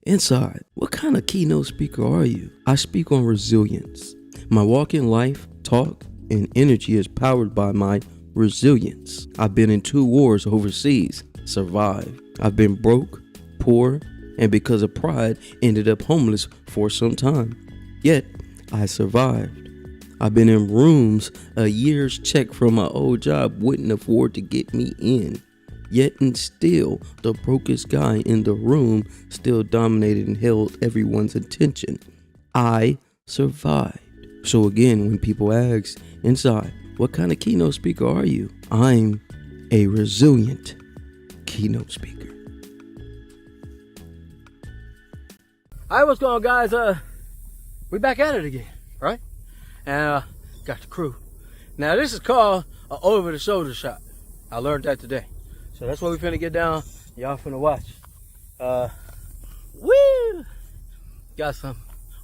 Inside, what kind of keynote speaker are you? I speak on resilience. My walk in life, talk, and energy is powered by my resilience. I've been in 2 wars overseas, survived. I've been broke, poor, and because of pride, ended up homeless for some time. Yet, I survived. I've been in rooms a year's check from my old job wouldn't afford to get me in. Yet and still, the brokest guy in the room still dominated and held everyone's attention. I survived. So again, when people ask, inside, what kind of keynote speaker are you? I'm a resilient keynote speaker. All right, what's going on, guys? We back at it again, right? And got the crew. Now, this is called an over-the-shoulder shot. I learned that today. So that's what we finna get down. Y'all finna watch. Woo! Got some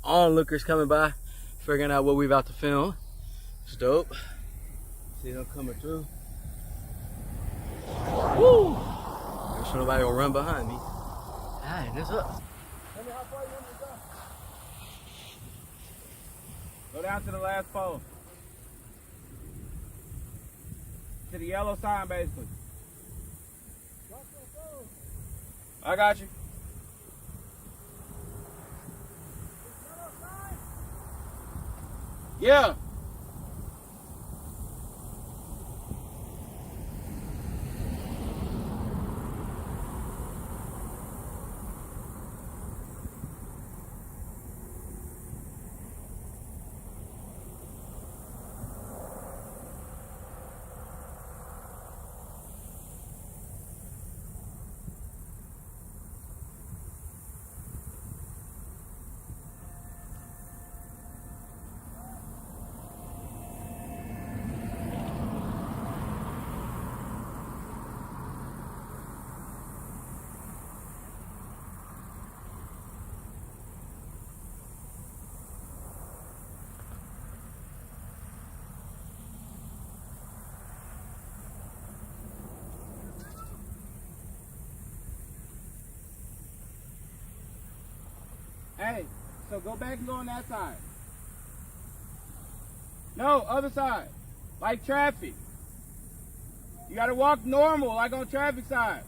onlookers coming by, figuring out what we about to film. It's dope. See them coming through. Woo! Make sure nobody gonna run behind me. Alright, that's up. Tell me how far you want me to go. Go down to the last pole. To the yellow sign, basically. I got you. Yeah. Hey, so go back and go on that side. No, other side. Like traffic. You gotta walk normal, like on traffic side.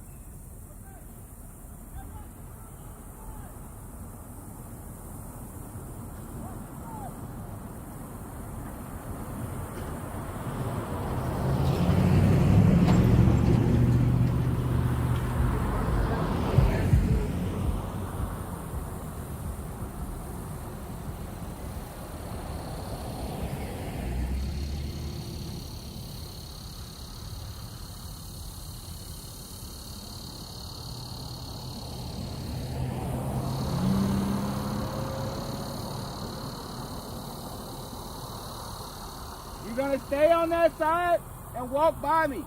You're gonna stay on that side and walk by me.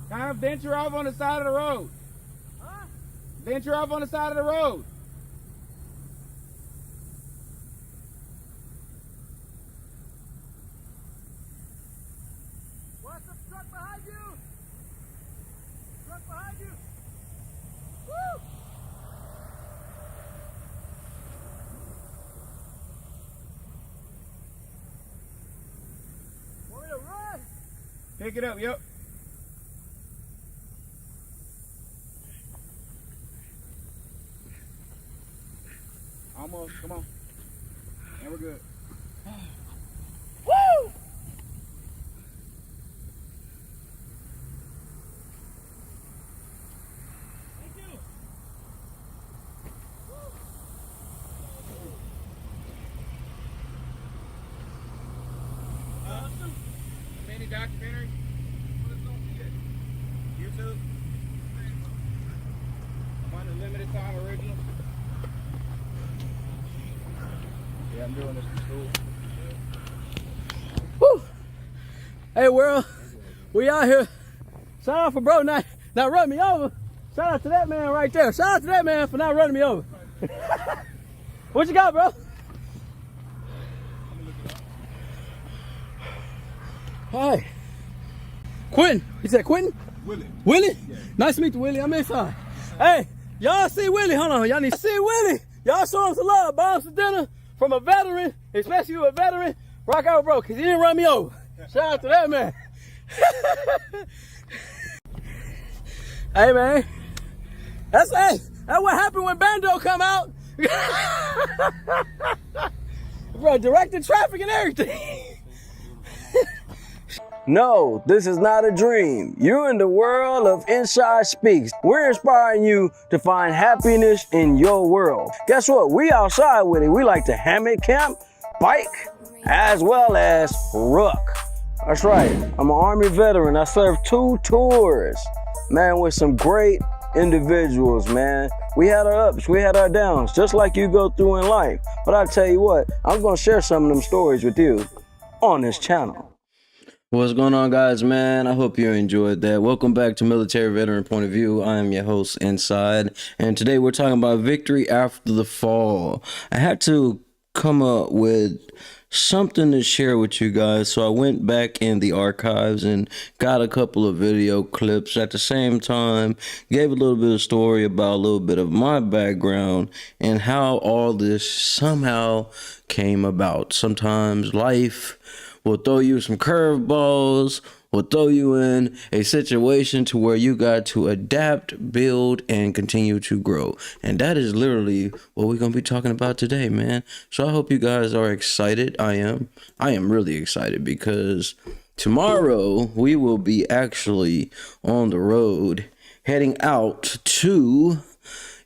Kind of venture off on the side of the road. Huh? Venture off on the side of the road. Watch the truck behind you! Truck behind you! Woo! Want me to run? Pick it up, yep. Almost, come on. And we're good. Woo! Thank you. Mini documentary? YouTube? I'm on the limited time original. Yeah, I'm doing this for school. Woo! Hey world, we out here. Shout out for bro not run me over. Shout out to that man right there. Shout out to that man for not running me over. What you got, bro? Hi. Quentin. He said Quentin? Willie. Willie? Yeah. Nice to meet you, Willie. I'm inside. Hey, y'all see Willie. Hold on. Y'all need to see Willie. Y'all show him some love. Buy him some dinner from a veteran, especially you a veteran. Rock out, bro, because he didn't run me over. Shout out to that man. Hey, man. That's what happened when Bando come out. Bro, directing traffic and everything. No, this is not a dream. You're in the world of Inside Speaks. We're inspiring you to find happiness in your world. Guess what? We outside with it. We like to hammock camp, bike, as well as ruck. That's right. I'm an Army veteran. I served 2 tours, man, with some great individuals, man. We had our ups, we had our downs, just like you go through in life. But I tell you what, I'm going to share some of them stories with you on this channel. What's going on, guys, man? I hope you enjoyed that. Welcome back to Military Veteran Point of View. I am your host, Inside, and today we're talking about victory after the fall. I had to come up with something to share with you guys, so I went back in the archives and got a couple of video clips. At the same time, gave a little bit of story about a little bit of my background and how all this somehow came about. Sometimes life will throw you some curveballs, will throw you in a situation to where you got to adapt, build, and continue to grow. And that is literally what we're going to be talking about today, man. So I hope you guys are excited. I am really excited because tomorrow we will be actually on the road heading out to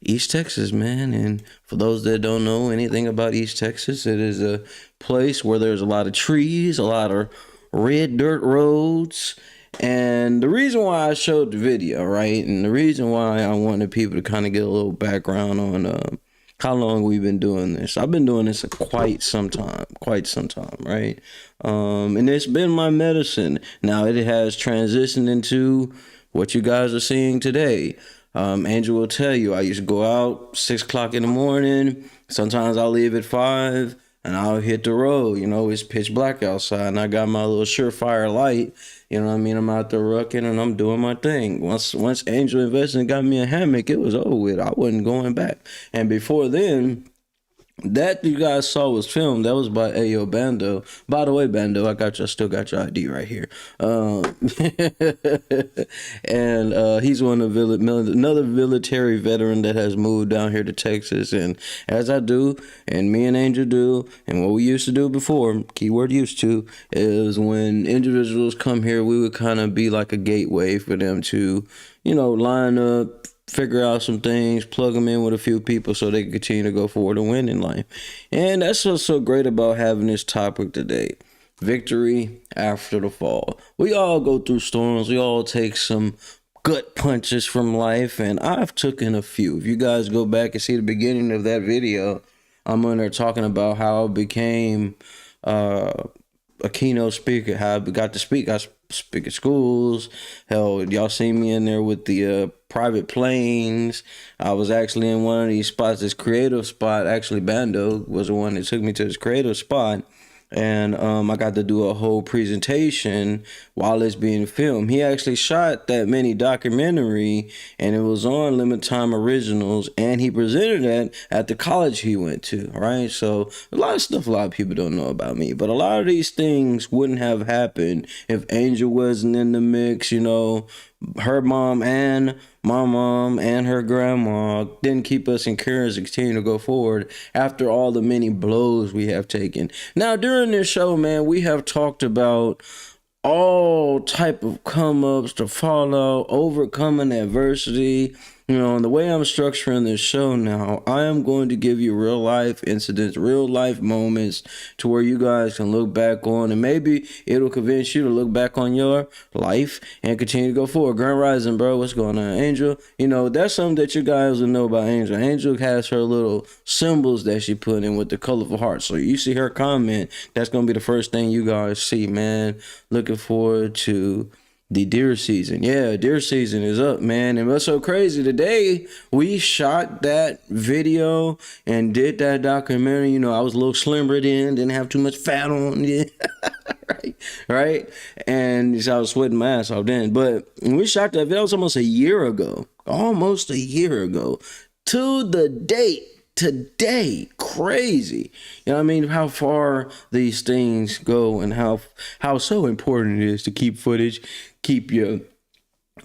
East Texas, man. And for those that don't know anything about East Texas, it is a place where there's a lot of trees, a lot of red dirt roads. And the reason why I showed the video, right, and the reason why I wanted people to kind of get a little background on how long we've been doing this. I've been doing this quite some time, right? And it's been my medicine. Now it has transitioned into what you guys are seeing today. Angel will tell you, I used to go out 6 o'clock in the morning. Sometimes I'll leave at 5 and I'll hit the road. You know, it's pitch black outside and I got my little Surefire light. You know what I mean? I'm out there rucking and I'm doing my thing. Once Angel invested and got me a hammock, it was over with. I wasn't going back. And before then, that you guys saw was filmed. That was by Ayo Bando. By the way, Bando, I still got your ID right here. And he's another military veteran that has moved down here to Texas. And as I do, and me and Angel do, and what we used to do before, keyword used to, is when individuals come here, we would kind of be like a gateway for them to, you know, line up, figure out some things, plug them in with a few people so they can continue to go forward and win in life. And that's what's so great about having this topic today. Victory after the fall. We all go through storms. We all take some gut punches from life, and I've taken a few. If you guys go back and see the beginning of that video, I'm in there talking about how I became a keynote speaker, how I got to speak. I speak at schools. Hell, y'all seen me in there with the private planes. I was actually in one of these spots, this creative spot. Actually, Bando was the one that took me to this creative spot. And I got to do a whole presentation while it's being filmed. He actually shot that mini documentary, and it was on Limited Time Originals, and he presented that at the college he went to, right? So a lot of stuff a lot of people don't know about me, but a lot of these things wouldn't have happened if Angel wasn't in the mix. You know, her mom and my mom and her grandma didn't keep us encouraged to continue to go forward after all the many blows we have taken. Now, during this show, man, we have talked about all type of come-ups to fallout, overcoming adversity. You know, and the way I'm structuring this show now, I am going to give you real life incidents, real life moments to where you guys can look back on, and maybe it'll convince you to look back on your life and continue to go forward. Grand Rising, bro, what's going on? Angel, you know, that's something that you guys will know about Angel. Angel has her little symbols that she put in with the colorful heart. So you see her comment, that's going to be the first thing you guys see, man. Looking forward to The deer season. Yeah, deer season is up, man. And what's so crazy, today we shot that video and did that documentary. You know, I was a little slimmer then, didn't have too much fat on. Yeah. right? And so I was sweating my ass off then. But when we shot that video, it was almost a year ago. Almost a year ago. To the date. Today, crazy. You know what I mean? How far these things go and how so important it is to keep footage, keep your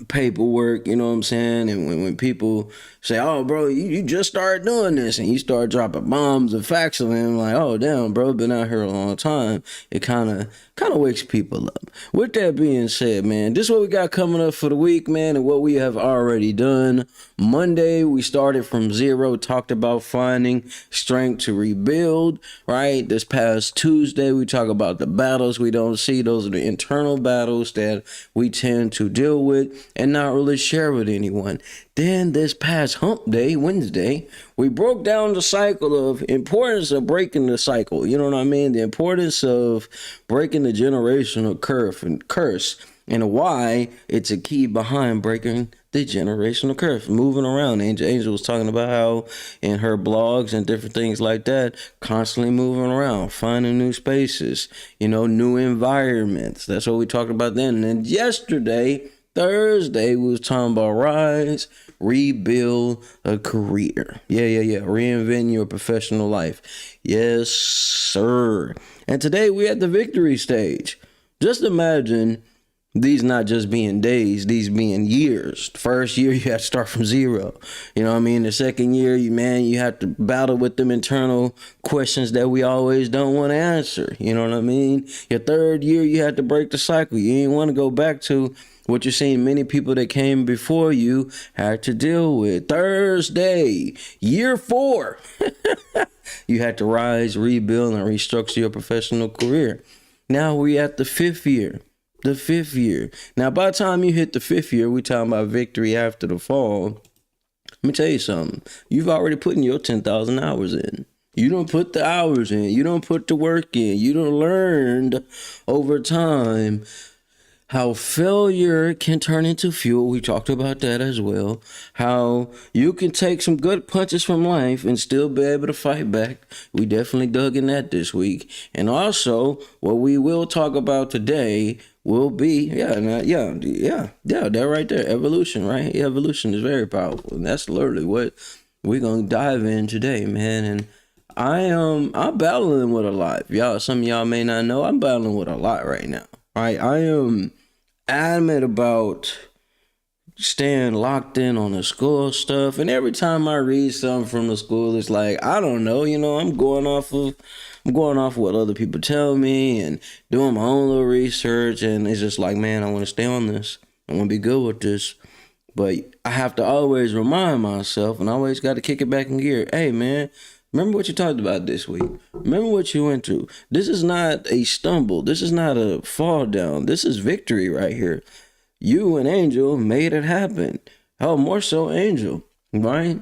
paperwork, you know what I'm saying? And when people say, oh, bro, you just started doing this, and you start dropping bombs and facts on them, like, oh, damn, bro, been out here a long time, it kind of wakes people up. With that being said, man, this is what we got coming up for the week, man, and what we have already done. Monday, we started from zero, talked about finding strength to rebuild, right? This past Tuesday, we talk about the battles we don't see. Those are the internal battles that we tend to deal with and not really share with anyone. Then this past hump day, Wednesday, we broke down the cycle of importance of breaking the cycle. You know what I mean? The importance of breaking the generational curse and why it's a key behind breaking the generational curse. Moving around. Angel was talking about how in her blogs and different things like that, constantly moving around, finding new spaces, you know, new environments. That's what we talked about then. And then yesterday, Thursday, we was talking about rise, rebuild a career. Yeah. Reinventing your professional life. Yes, sir. And today we at the victory stage. Just imagine these not just being days, these being years. The first year, you have to start from zero. You know what I mean? The second year, you have to battle with them internal questions that we always don't want to answer. You know what I mean? Your third year, you have to break the cycle. You ain't want to go back to what you're seeing many people that came before you had to deal with. Thursday, year 4, you had to rise, rebuild, and restructure your professional career. Now we at the 5th year. The 5th year. Now, by the time you hit the 5th year, we talking about victory after the fall. Let me tell you something. You've already put in your 10,000 hours in. You don't put the hours in. You don't put the work in. You don't learned over time how failure can turn into fuel. We talked about that as well. How you can take some good punches from life and still be able to fight back. We definitely dug in that this week. And also, what we will talk about today will be, that right there, evolution, right? Evolution is very powerful. And that's literally what we're going to dive in today, man. And I'm battling with a lot. Some of y'all may not know, I'm battling with a lot right now. Right, I am adamant about staying locked in on the school stuff, and every time I read something from the school, it's like, I don't know, I'm going off of what other people tell me and doing my own little research, and it's just like, man, I want to stay on this. I want to be good with this, but I have to always remind myself, and I always got to kick it back in gear. Hey, man. Remember what you talked about this week. Remember what you went through. This is not a stumble. This is not a fall down. This is victory right here. You and Angel made it happen. Hell, more so Angel, right?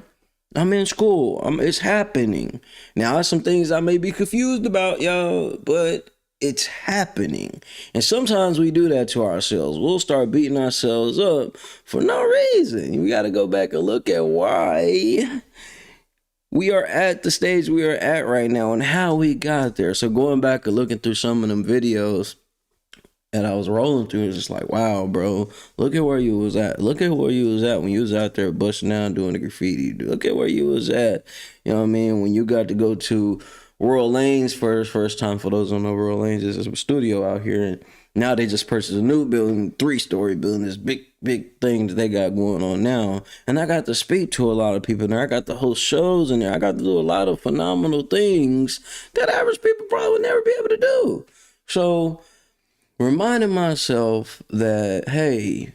I'm in school. It's happening. Now, there's some things I may be confused about, y'all, but it's happening. And sometimes we do that to ourselves. We'll start beating ourselves up for no reason. We got to go back and look at why we are at the stage we are at right now and how we got there. So going back and looking through some of them videos that I was rolling through, it's just like, wow, bro, look at where you was at. Look at where you was at when you was out there busting down doing the graffiti. Look at where you was at. You know what I mean? When you got to go to Royal Lanes first time. For those who don't know, Royal Lanes is a studio out here, and now they just purchased a new building, 3-story building, this big thing that they got going on now. And I got to speak to a lot of people there. I got to host shows in there. I got to do a lot of phenomenal things that average people probably would never be able to do. So reminding myself that, hey,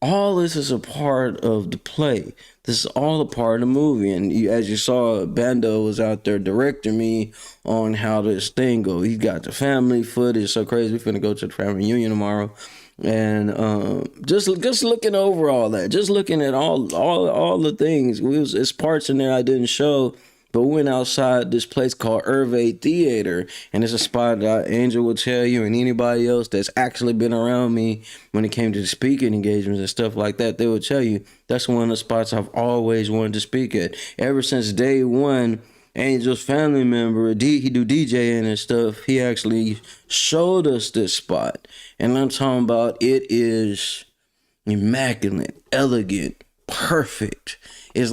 all this is a part of the play. This is all a part of the movie. And as you saw, Bando was out there directing me on how this thing goes. He got the family footage. So crazy. We're finna go to the family reunion tomorrow. And just looking over all that, just looking at all the things. It's parts in there I didn't show But we went outside this place called Hervé Theater, and it's a spot that Angel will tell you, and anybody else that's actually been around me when it came to speaking engagements and stuff like that, they will tell you that's one of the spots I've always wanted to speak at. Ever since day one, Angel's family member, he do DJing and stuff, he actually showed us this spot. And I'm talking about, it is immaculate, elegant, perfect. It's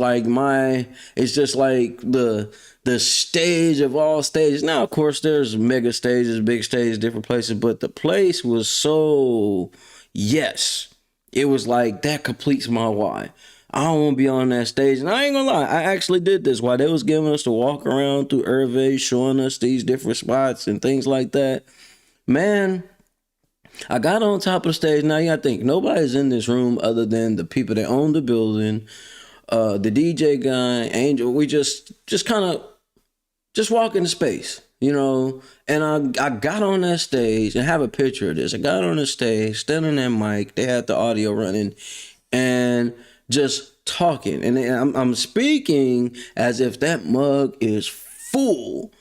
just like the stage of all stages. Now, of course, there's mega stages, big stages, different places, but the place was so, yes, it was like, that completes my why. I don't want to be on that stage. And I ain't gonna lie, I actually did this while they was giving us to walk around through Hervé, showing us these different spots and things like that. Man, I got on top of the stage. Now you gotta think, nobody's in this room other than the people that own the building, the DJ guy, Angel. We just kind of just walk into space, you know. And I got on that stage, and have a picture of this. I got on the stage, standing that mic. They had the audio running, and just talking. And I'm speaking as if that mug is full,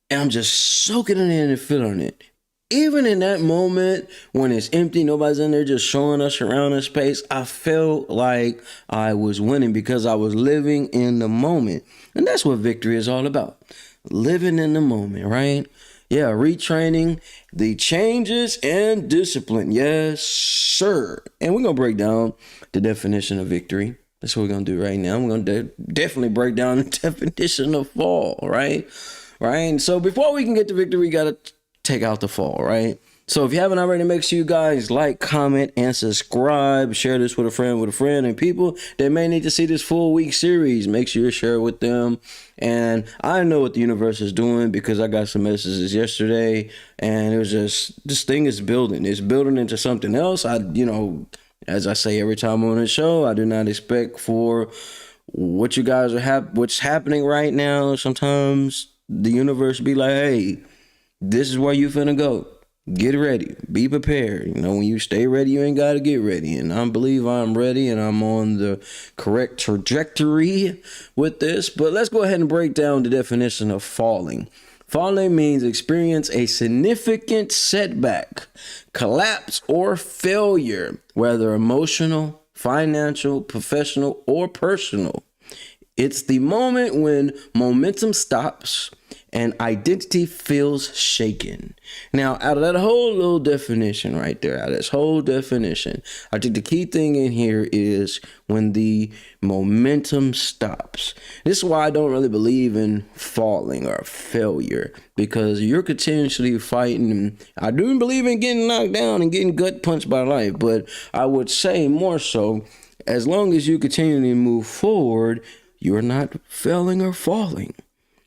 and I'm just soaking it in and feeling it. Even in that moment when it's empty, nobody's in there, just showing us around in space, I felt like I was winning because I was living in the moment. And that's what victory is all about. Living in the moment, right? Yeah, retraining the changes and discipline. Yes, sir. And we're going to break down the definition of victory. That's what we're going to do right now. We're going to definitely break down the definition of fall, right? Right? So before we can get to victory, we got to take out the fall, right? So if you haven't already, make sure you guys like, comment, and subscribe. Share this with a friend, and people that may need to see this full week series, make sure you share it with them. And I know what the universe is doing because I got some messages yesterday, and it was just, this thing is building. It's building into something else. As I say every time on the show, I do not expect for what you guys are what's happening right now. Sometimes the universe be like, hey, this is where you finna go. Get ready. Be prepared. You know, when you stay ready, you ain't got to get ready. And I believe I'm ready and I'm on the correct trajectory with this. But let's go ahead and break down the definition of falling. Falling means experience a significant setback, collapse, or failure, whether emotional, financial, professional, or personal. It's the moment when momentum stops and identity feels shaken. Now, out of that whole little definition right there, out of this whole definition, I think the key thing in here is when the momentum stops. This is why I don't really believe in falling or failure, because you're continuously fighting. I do believe in getting knocked down and getting gut punched by life, but I would say more so, as long as you continue to move forward, you're not failing or falling.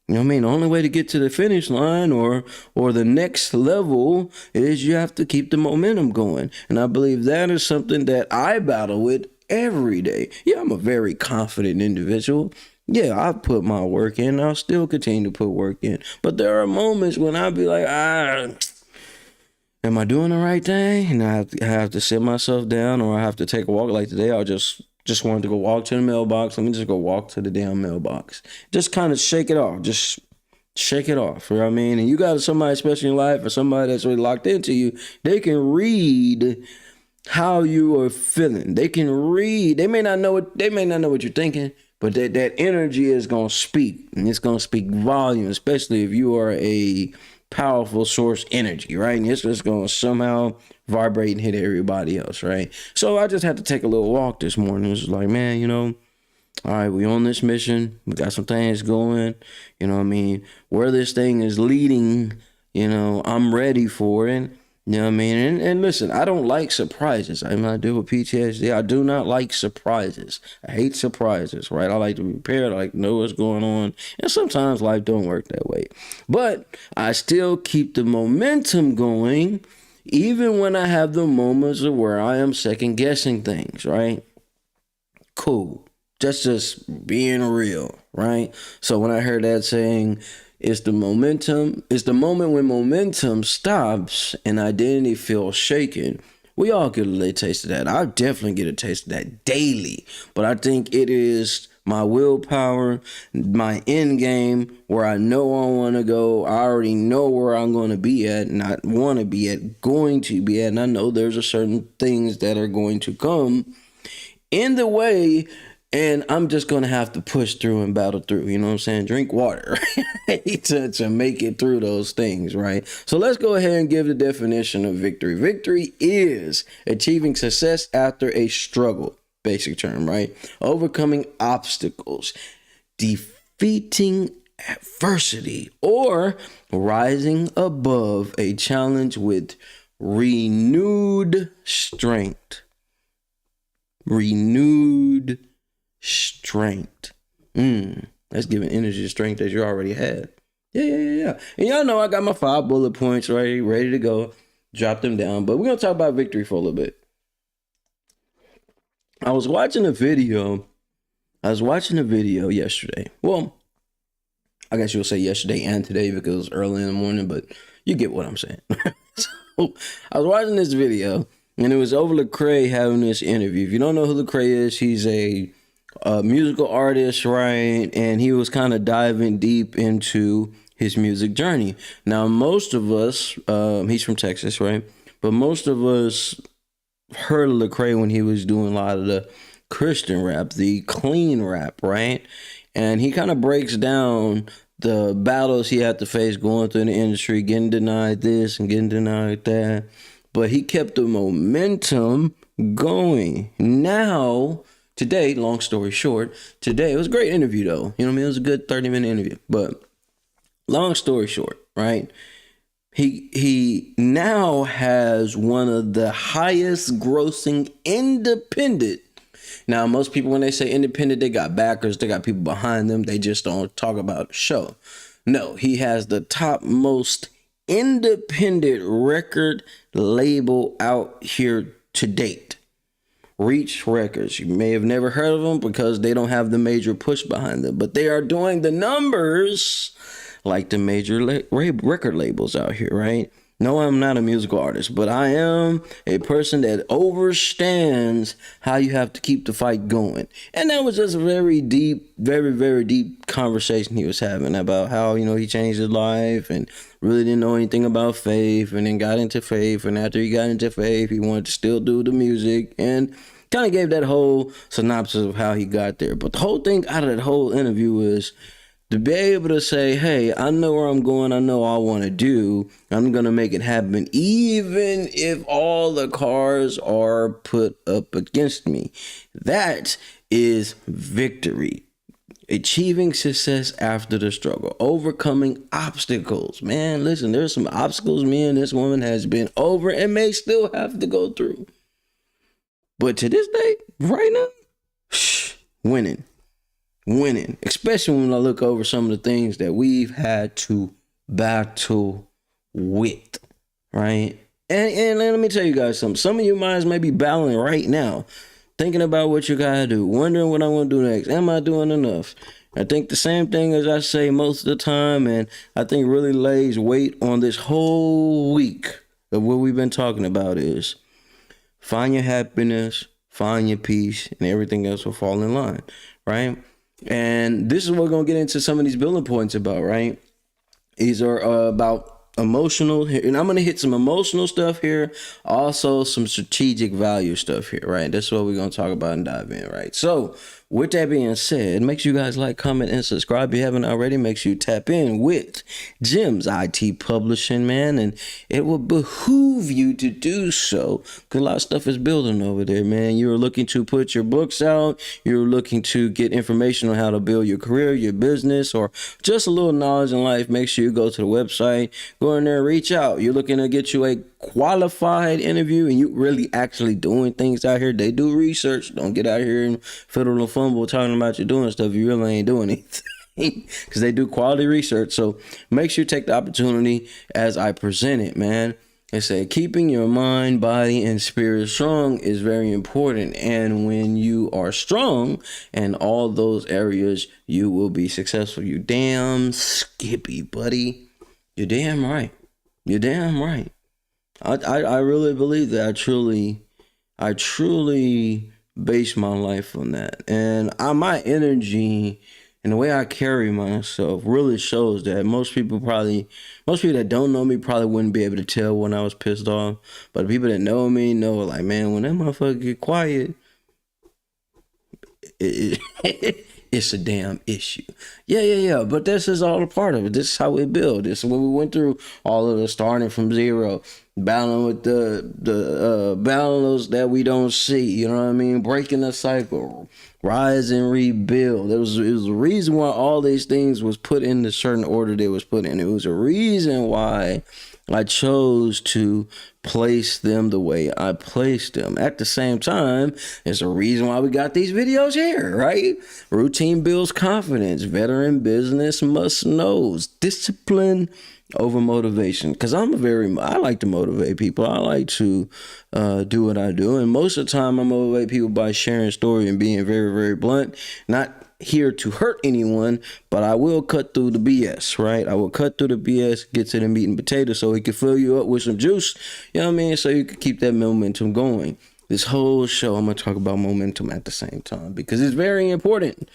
You know what I mean? The only way to get to the finish line or the next level is you have to keep the momentum going. And I believe that is something that I battle with every day. Yeah, I'm a very confident individual. Yeah, I put my work in. I'll still continue to put work in. But there are moments when I'll be like, am I doing the right thing? And I have to sit myself down, or I have to take a walk. Like today, I just wanted to go walk to the mailbox. Let me just go walk to the damn mailbox. Just kind of shake it off. Just shake it off. You know what I mean? And you got somebody special in your life, or somebody that's really locked into you. They can read how you are feeling. They can read. They may not know what you're thinking, but that energy is gonna speak, and it's gonna speak volume, especially if you are a powerful source energy, right? And it's just gonna somehow vibrate and hit everybody else, right? So I just had to take a little walk this morning. It was like, man, all right, we on this mission. We got some things going. You know what I mean? Where this thing is leading, I'm ready for it. You know what I mean? And listen, I don't like surprises. I deal with PTSD. I do not like surprises. I hate surprises, right? I like to be prepared. I like to know what's going on. And sometimes life don't work that way. But I still keep the momentum going, even when I have the moments of where I am second guessing things, right? Cool. That's just being real, right? So when I heard that saying, it's the moment when momentum stops and identity feels shaken, We all get a little taste of that. I definitely get a taste of that daily. But I think it is my willpower, my end game, where I know I want to go. I already know where I'm going to be at, and I want to be at, going to be at. And I know there's a certain things that are going to come in the way, and I'm just going to have to push through and battle through. You know what I'm saying? Drink water to make it through those things, right? So let's go ahead and give the definition of victory. Victory is achieving success after a struggle. Basic term, right? Overcoming obstacles, defeating adversity, or rising above a challenge with renewed strength. Renewed strength. That's giving energy and strength that you already had. Yeah. And y'all know I got my 5 bullet points ready to go. Drop them down. But we're going to talk about victory for a little bit. I was watching a video yesterday. Well, I guess you'll say yesterday and today because it was early in the morning, but you get what I'm saying. So I was watching this video, and it was over Lecrae having this interview. If you don't know who Lecrae is, he's a musical artist, right? And he was kind of diving deep into his music journey. Now, most of us, he's from Texas, right? But most of us heard of Lecrae when he was doing a lot of the Christian rap, the clean rap, right? And he kind of breaks down the battles he had to face going through the industry, getting denied this and getting denied that. But he kept the momentum going. Now, today, long story short, today, it was a great interview though. You know what I mean? It was a good 30-minute interview. But long story short, right? He now has one of the highest grossing independent. Now, most people, when they say independent, they got backers, they got people behind them. They just don't talk about the show. No, he has the top most independent record label out here to date. Reach Records. You may have never heard of them because they don't have the major push behind them, but they are doing the numbers like the major record labels out here, right? No, I'm not a musical artist, but I am a person that understands how you have to keep the fight going. And that was just a very deep, very, very deep conversation he was having about how, you know, he changed his life and really didn't know anything about faith and then got into faith. And after he got into faith, he wanted to still do the music and kind of gave that whole synopsis of how he got there. But the whole thing out of that whole interview was to be able to say, hey, I know where I'm going. I know what I want to do. I'm going to make it happen, even if all the cars are put up against me. That is victory. Achieving success after the struggle. Overcoming obstacles. Man, listen, there's some obstacles me and this woman has been over and may still have to go through. But to this day, right now, winning. Especially when I look over some of the things that we've had to battle with, right? And let me tell you guys something. Some of your minds may be battling right now, thinking about what you gotta do, wondering what I want to do next. Am I doing enough? I think the same thing as I say most of the time, and I think really lays weight on this whole week of what we've been talking about is find your happiness, find your peace, and everything else will fall in line, right? And this is what we're going to get into some of these bullet points about, right? These are about emotional, and I'm going to hit some emotional stuff here, also some strategic value stuff here, right? That's what we're going to talk about and dive in, right? So with that being said, make sure you guys like, comment, and subscribe. If you haven't already, make sure you tap in with Gems IT Publishing, man, and it will behoove you to do so because a lot of stuff is building over there, man. You're looking to put your books out. You're looking to get information on how to build your career, your business, or just a little knowledge in life. Make sure you go to the website, go in there, reach out. You're looking to get you a qualified interview and you really actually doing things out here. They do research. Don't get out here and fiddle and fumble talking about you doing stuff you really ain't doing anything because they do quality research. So make sure you take the opportunity as I present it, man. I say keeping your mind, body, and spirit strong is very important. And when you are strong in all those areas, you will be successful. You damn skippy, buddy. You're damn right. You're damn right. I really believe that. I truly base my life on that. And my energy and the way I carry myself really shows that most people that don't know me probably wouldn't be able to tell when I was pissed off. But the people that know me know, like, man, when that motherfucker get quiet, it's a damn issue. Yeah. But this is all a part of it. This is how we build. This is what we went through. All of the starting from zero, battling with the battles that we don't see. You know what I mean? Breaking the cycle, rise and rebuild. It was a reason why all these things was put in the certain order they was put in. It was a reason why I chose to place them the way I placed them. At the same time, there's a reason why we got these videos here, right? Routine builds confidence. Veteran business must knows. Discipline over motivation. Because I like to motivate people. I like to do what I do. And most of the time, I motivate people by sharing story and being very, very blunt. Not here to hurt anyone, but I will cut through the BS, right? I will cut through the BS, get to the meat and potatoes so he can fill you up with some juice, you know what I mean? So you can keep that momentum going. This whole show, I'm going to talk about momentum at the same time because it's very important,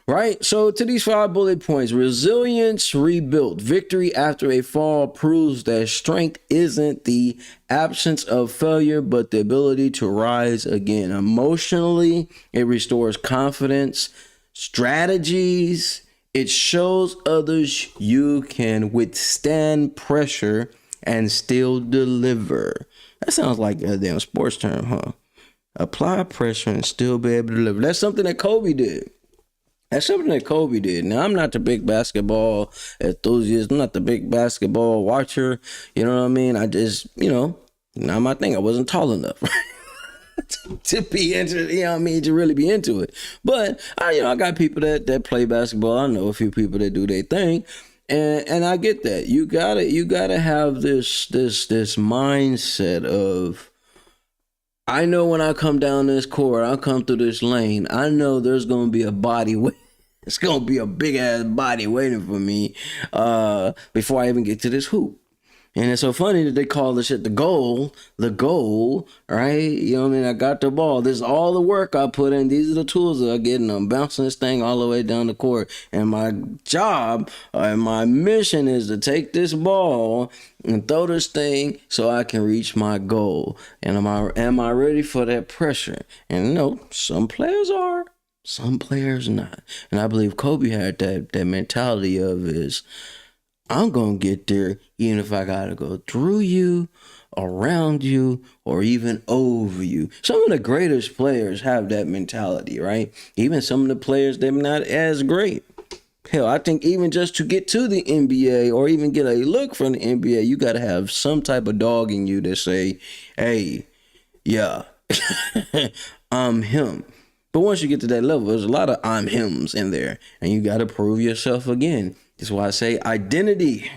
right? So to these 5 bullet points: resilience rebuilt. Victory after a fall proves that strength isn't the absence of failure, but the ability to rise again. Emotionally, it restores confidence. Strategies, it shows others you can withstand pressure and still deliver. That sounds like a damn sports term, huh? Apply pressure and still be able to deliver. That's something that Kobe did. Now, I'm not the big basketball enthusiast. I'm not the big basketball watcher. You know what I mean? I just, not my thing. I wasn't tall enough to be into, to really be into it. But I got people that play basketball. I know a few people that do their thing. And I get that. You gotta have this mindset of, I know when I come down this court, I come through this lane, I know there's going to be a body waiting. It's going to be a big ass body waiting for me before I even get to this hoop. And it's so funny that they call this shit the goal, right? You know what I mean? I got the ball. This is all the work I put in. These are the tools that I get, and I'm bouncing this thing all the way down the court. And my job and my mission is to take this ball and throw this thing so I can reach my goal. And am I ready for that pressure? And some players are, some players not. And I believe Kobe had that mentality of I'm going to get there even if I got to go through you, around you, or even over you. Some of the greatest players have that mentality, right? Even some of the players, they're not as great. Hell, I think even just to get to the NBA or even get a look from the NBA, you got to have some type of dog in you that say, hey, yeah, I'm him. But once you get to that level, there's a lot of I'm hims in there, and you got to prove yourself again. That's why I say identity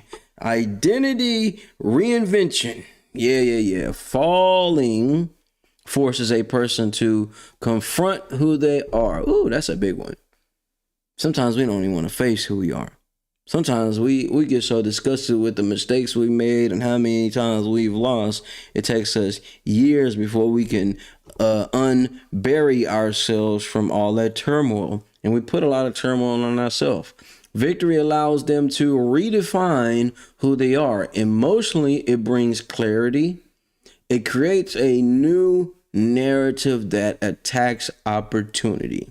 reinvention. Yeah. Falling forces a person to confront who they are. Ooh, that's a big one. Sometimes we don't even want to face who we are. Sometimes we get so disgusted with the mistakes we made and how many times we've lost. It takes us years before we can unbury ourselves from all that turmoil. And we put a lot of turmoil on ourselves. Victory allows them to redefine who they are. Emotionally, it brings clarity. It creates a new narrative that attacks opportunity.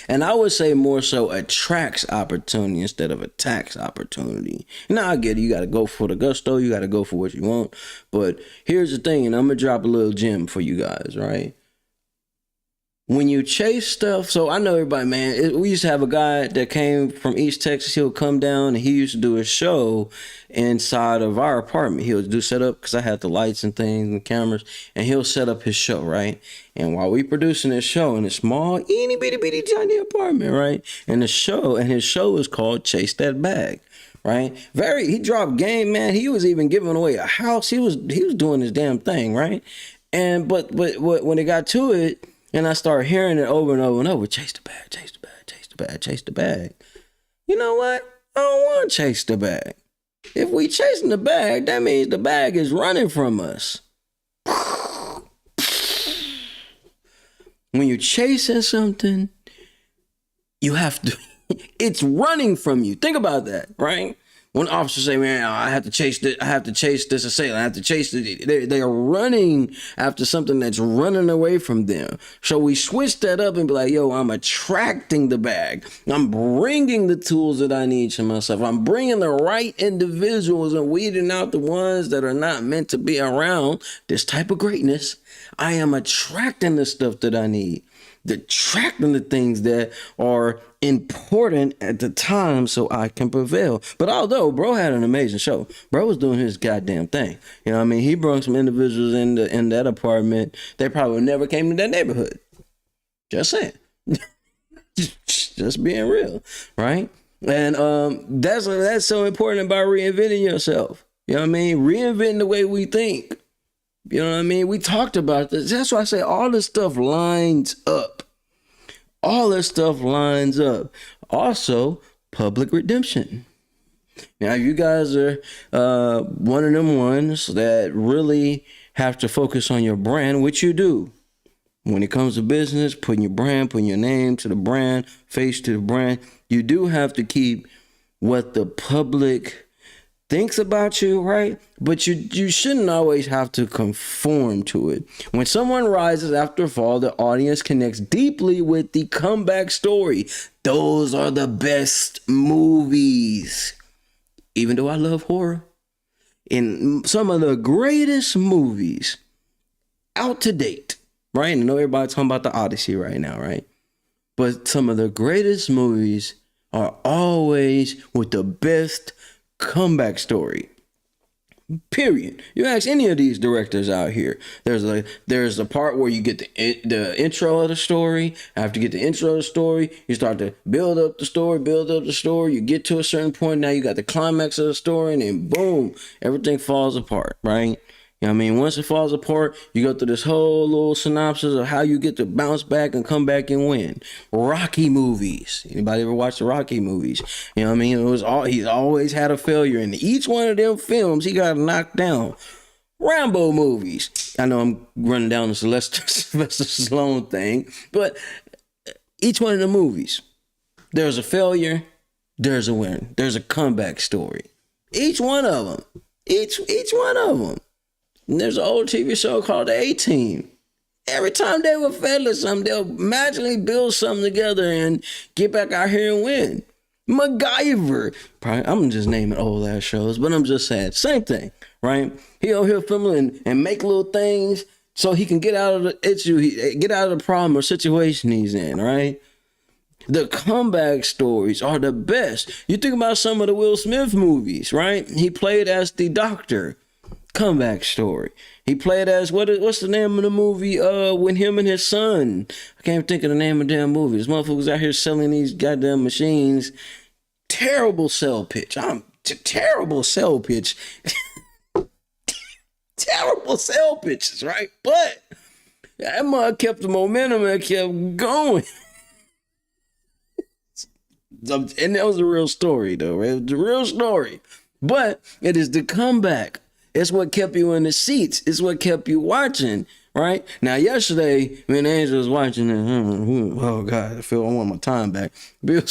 And I would say more so attracts opportunity instead of attacks opportunity. Now I get it. You got to go for the gusto. You got to go for what you want. But here's the thing, and I'm going to drop a little gem for you guys, right? When you chase stuff, so I know everybody, man, we used to have a guy that came from East Texas. He'll come down and he used to do a show inside of our apartment. He'll do setup because I had the lights and things and cameras, and he'll set up his show, right? And while we producing this show in a small, itty bitty tiny apartment, right? And his show is called Chase That Bag. Right? He dropped game, man. He was even giving away a house. He was doing his damn thing, right? And but when it got to it, and I started hearing it over and over and over, chase the bag, chase the bag, chase the bag, chase the bag. You know what? I don't want to chase the bag. If we chasing the bag, that means the bag is running from us. When you're chasing something, you have to, it's running from you. Think about that, right? When officers say, man, I have to chase this, assailant, I have to chase it. They are running after something that's running away from them. So we switch that up and be like, yo, I'm attracting the bag. I'm bringing the tools that I need to myself. I'm bringing the right individuals and weeding out the ones that are not meant to be around this type of greatness. I am attracting the stuff that I need. Attracting the things that are important at the time so I can prevail. But although bro had an amazing show, bro was doing his goddamn thing. You know what I mean? He brought some individuals in that apartment that probably never came to that neighborhood. Just saying. Just being real, right? And that's so important about reinventing yourself. You know what I mean? Reinventing the way we think. You know what I mean? We talked about this. That's why I say all this stuff lines up. All this stuff lines up. Also, public redemption. Now, you guys are one of them ones that really have to focus on your brand, which you do. When it comes to business, putting your brand, putting your name to the brand, face to the brand, you do have to keep what the public thinks about you, right? But you shouldn't always have to conform to it. When someone rises after a fall, the audience connects deeply with the comeback story. Those are the best movies. Even though I love horror, in some of the greatest movies out to date, right? I know everybody's talking about the Odyssey right now, right? But some of the greatest movies are always with the best comeback story. Period. You ask any of these directors out here, there's a part where you get the intro of the story. After you get the intro of the story, you start to build up the story. You get to a certain point, now you got the climax of the story, and then boom, everything falls apart, right? You know what I mean? Once it falls apart, you go through this whole little synopsis of how you get to bounce back and come back and win. Rocky movies. Anybody ever watch the Rocky movies? You know what I mean? He's always had a failure in each one of them films. He got knocked down. Rambo movies. I know I'm running down the Sylvester Stallone thing, but each one of the movies, there's a failure, there's a win, there's a comeback story. Each one of them. Each one of them. And there's an old TV show called The A-Team. Every time they would fail at something, they'll magically build something together and get back out here and win. MacGyver. Probably, I'm just naming old ass shows, but I'm just saying, same thing, right? He'll film and make little things so he can get out of the issue, get out of the problem or situation he's in, right? The comeback stories are the best. You think about some of the Will Smith movies, right? He played as the doctor. Comeback story. He played as what's the name of the movie when him and his son, I can't even think of the name of the damn movie. This motherfucker's out here selling these goddamn machines. Terrible sell pitch. Terrible sell pitch. Terrible sell pitches, right? But that mother kept the momentum and kept going. And that was a real story though, right? It was a real story. But it is the comeback. It's what kept you in the seats. It's what kept you watching, right? Now, yesterday, when Angel was watching it, oh, God, I want my time back. Bill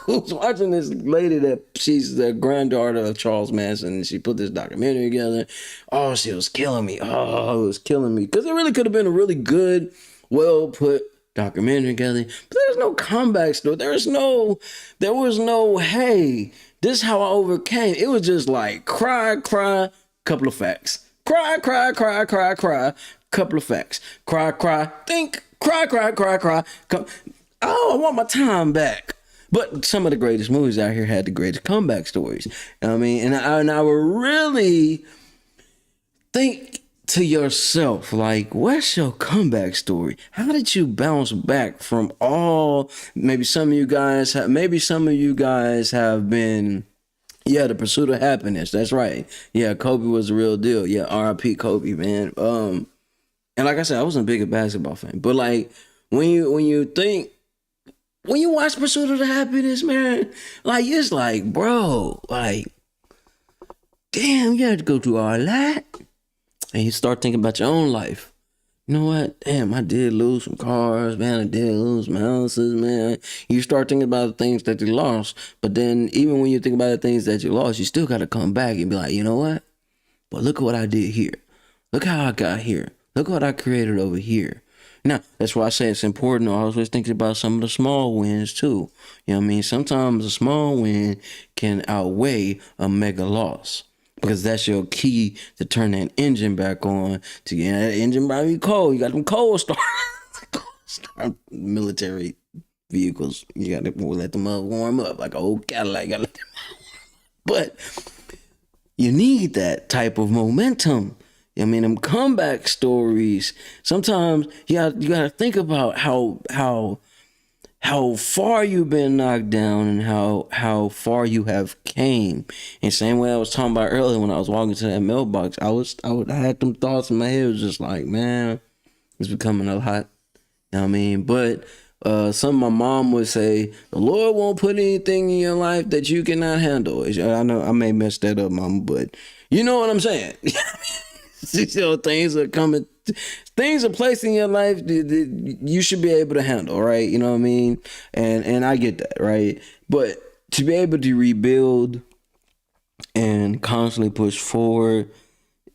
was watching this lady that she's the granddaughter of Charles Manson, and she put this documentary together. Oh, she was killing me. Oh, it was killing me. Because it really could have been a really good, well-put documentary together. But there's no comeback story. There was no, hey, this is how I overcame. It was just like cry, couple of facts. Cry, couple of facts. Cry, think, cry. Oh, I want my time back. But some of the greatest movies out here had the greatest comeback stories. You know what I mean? And I would really think to yourself, like, what's your comeback story? How did you bounce back from maybe some of you guys have been, yeah, the pursuit of happiness. That's right. Yeah, Kobe was the real deal. Yeah, R.I.P. Kobe, man. And like I said, I wasn't a big basketball fan, but like when you watch Pursuit of the Happiness, man, like it's like, bro, like damn, you had to go through all that. And you start thinking about your own life. You know what? Damn, I did lose some cars, man. I did lose some houses, man. You start thinking about the things that you lost. But then even when you think about the things that you lost, you still got to come back and be like, you know what? But look at what I did here. Look how I got here. Look what I created over here. Now, that's why I say it's important to always think about some of the small wins too. You know what I mean? Sometimes a small win can outweigh a mega loss. Because that's your key to turn that engine back on. To get that engine might be cold. You got them cold start military vehicles. You got to let them warm up like an old Cadillac. Gotta let them but you need that type of momentum. I mean, them comeback stories. Sometimes you got to think about how far you've been knocked down and how far you have came. And same way I was talking about earlier when I was walking to that mailbox, I had them thoughts in my head. It was just like, man, it's becoming a lot. You know what I mean? But something my mom would say, the Lord won't put anything in your life that you cannot handle. I know I may mess that up, mama, but you know what I'm saying. You know, things are coming. Things are placed in your life that you should be able to handle, right? You know what I mean? And I get that, right? But to be able to rebuild and constantly push forward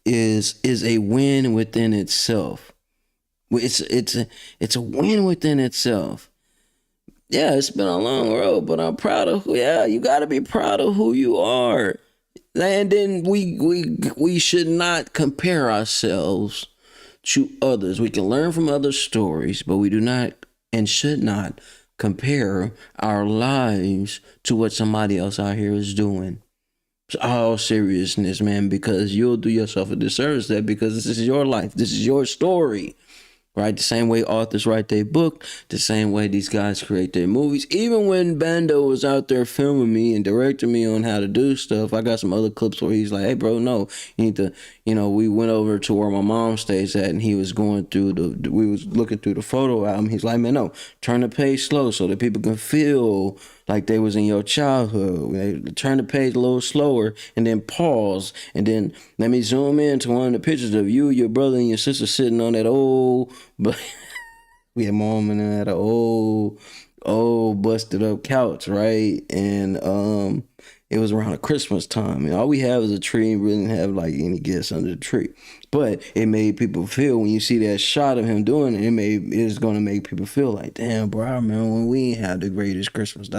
is a win within itself. It's a win within itself. Yeah, it's been a long road, but I'm proud of you got to be proud of who you are. And then we should not compare ourselves to others. We can learn from other stories, but we do not and should not compare our lives to what somebody else out here is doing. It's all seriousness, man, because you'll do yourself a disservice there because this is your life. This is your story. Right? The same way authors write their book, the same way these guys create their movies. Even when Bando was out there filming me and directing me on how to do stuff, I got some other clips where he's like, hey, bro, no, you need to, we went over to where my mom stays at and he was going through we was looking through the photo album. He's like, man, no, turn the page slow so that people can feel like they was in your childhood. Turn the page a little slower and then pause and then let me zoom in to one of the pictures of you, your brother, and your sister sitting on that old, but we had mom and that old busted up couch, right? And it was around the Christmas time, and all we have is a tree. We didn't have like any gifts under the tree, but it made people feel when you see that shot of him doing it. It's gonna make people feel like, damn, bro, I remember when we ain't had the greatest Christmas,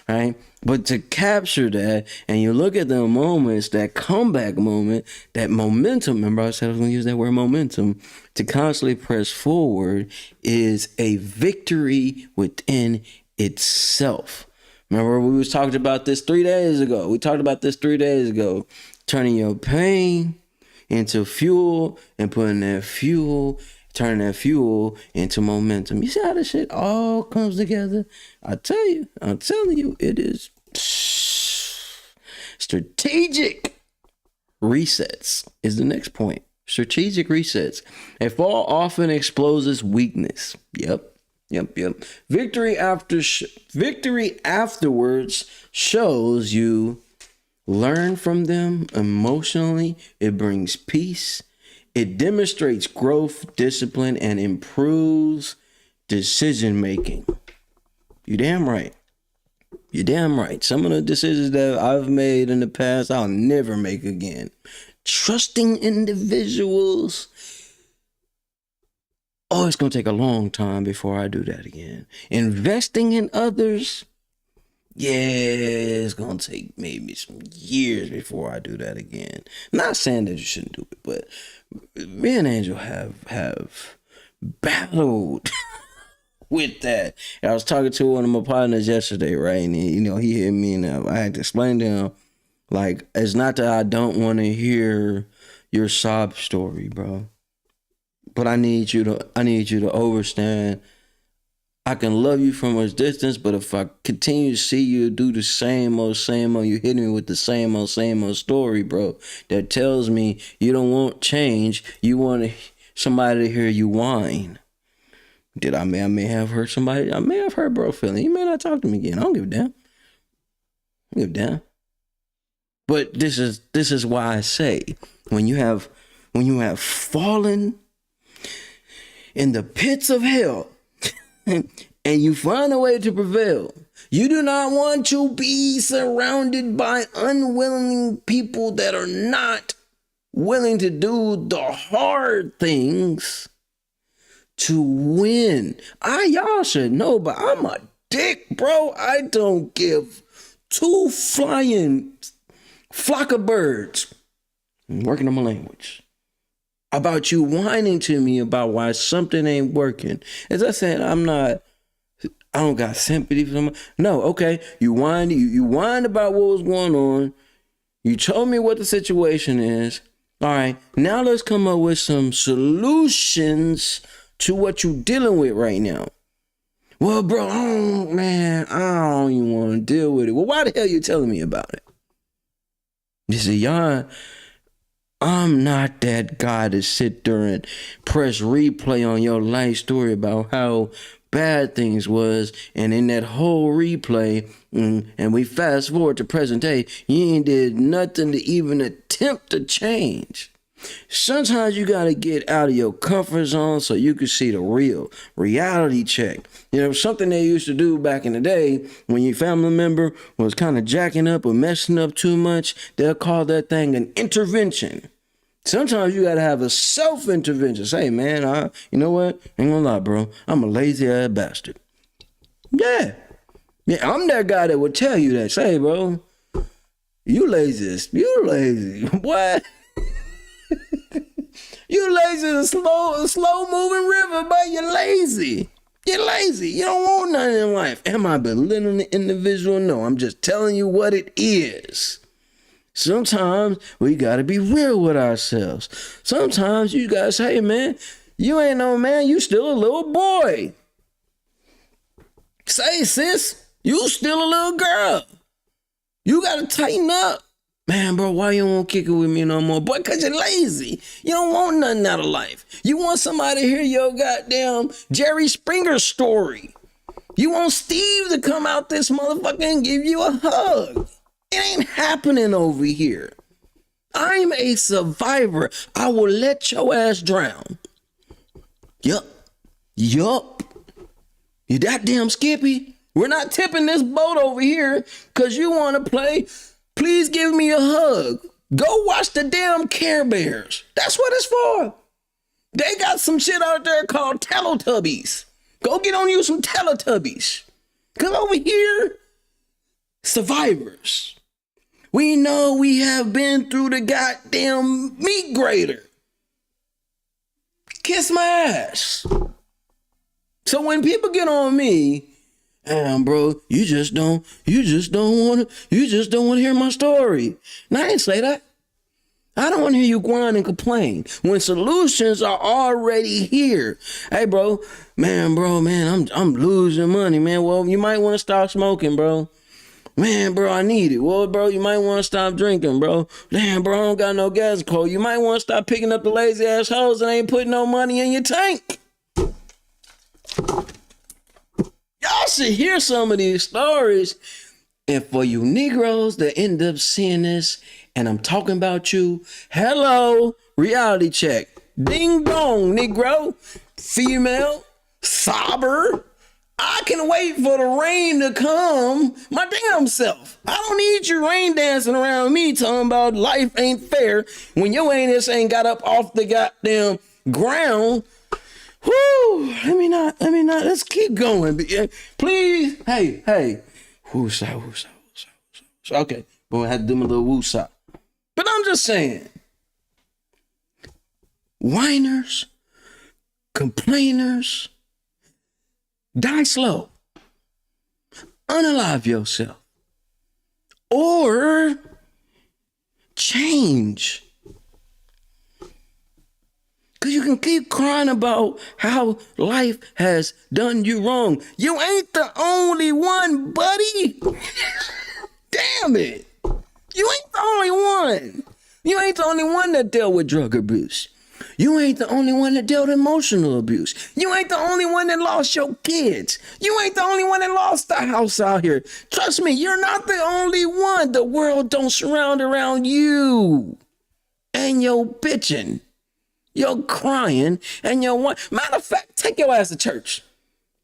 right? But to capture that, and you look at the moments, that comeback moment, that momentum. Remember, I said I was gonna use that word momentum to constantly press forward is a victory within itself. Remember, we was talking about this 3 days ago. Turning your pain into fuel and turning that fuel into momentum. You see how this shit all comes together? I'm telling you, it is strategic resets is the next point. Strategic resets. A fall often exposes weakness. Yep. Victory afterwards shows you learn from them emotionally. It brings peace. It demonstrates growth, discipline, and improves decision making. You're damn right. Some of the decisions that I've made in the past, I'll never make again. Trusting individuals. Oh, it's going to take a long time before I do that again. Investing in others. Yeah, it's going to take maybe some years before I do that again. Not saying that you shouldn't do it, but me and Angel have battled with that. I was talking to one of my partners yesterday, right? And he hit me and I had to explain to him, like, it's not that I don't want to hear your sob story, bro. But I need you to understand. I can love you from a distance, but if I continue to see you do the same old, you hit me with the same old story, bro, that tells me you don't want change. You want somebody to hear you whine. I may have hurt somebody. I may have hurt bro feeling. He may not talk to me again. I don't give a damn. But this is why I say when you have fallen in the pits of hell and you find a way to prevail, you do not want to be surrounded by unwilling people that are not willing to do the hard things to win. Y'all should know, but I'm a dick, bro. I don't give two flying flock of birds, I'm working on my language, about you whining to me about why something ain't working. As I said, I don't got sympathy for them. No, okay. You whined about what was going on. You told me what the situation is. All right. Now let's come up with some solutions to what you're dealing with right now. Well, bro, I don't even want to deal with it. Well, why the hell you telling me about it? You see, y'all, I'm not that guy to sit there and press replay on your life story about how bad things was, and in that whole replay, and we fast forward to present day, you ain't did nothing to even attempt to change. Sometimes you got to get out of your comfort zone so you can see the real reality check. You know, something they used to do back in the day when your family member was kind of jacking up or messing up too much, they'll call that thing an intervention. Sometimes you got to have a self-intervention. Say, man, you know what? Ain't gonna lie, bro. I'm a lazy-ass bastard. Yeah, I'm that guy that would tell you that. Say, bro, you lazy. What? You lazy as a slow moving river, but you're lazy. You're lazy. You don't want nothing in life. Am I belittling the individual? No, I'm just telling you what it is. Sometimes we gotta be real with ourselves. Sometimes you gotta say, hey, man, you ain't no man, you still a little boy. Say, sis, you still a little girl. You gotta tighten up. Man, bro, why you won't kick it with me no more? Boy, because you're lazy. You don't want nothing out of life. You want somebody to hear your goddamn Jerry Springer story. You want Steve to come out this motherfucker and give you a hug. It ain't happening over here. I'm a survivor. I will let your ass drown. Yup. You that damn Skippy? We're not tipping this boat over here because you want to play. Please give me a hug. Go watch the damn Care Bears. That's what it's for. They got some shit out there called Teletubbies. Go get on you some Teletubbies. Because over here, survivors. We know we have been through the goddamn meat grater. Kiss my ass. So when people get on me, bro, you just don't want to hear my story. Now, I didn't say that. I don't want to hear you whine and complain when solutions are already here. Hey, bro, I'm losing money, man. Well, you might want to stop smoking, bro. Man, bro, I need it. Well, bro, you might want to stop drinking, bro. Damn, bro, I don't got no gas code. You might want to stop picking up the lazy ass hoes that ain't putting no money in your tank. Y'all should hear some of these stories. And for you Negroes that end up seeing this, and I'm talking about you, hello, reality check. Ding dong, Negro, female, sober. I can wait for the rain to come my damn self. I don't need you rain dancing around me talking about life ain't fair when your anus ain't got up off the goddamn ground. Whoo, let me not, let's keep going. Please, hey. Woosah. Okay, boy, I had to do my little woosah. But I'm just saying, whiners, complainers, die slow. Unalive yourself. Or change. Because you can keep crying about how life has done you wrong. You ain't the only one, buddy. Damn it. You ain't the only one. You ain't the only one that dealt with drug abuse. You ain't the only one that dealt emotional abuse. You ain't the only one that lost your kids. You ain't the only one that lost the house out here. Trust me, you're not the only one. The world don't surround around you. And you're bitching. You're crying. And you're one. Matter of fact, take your ass to church.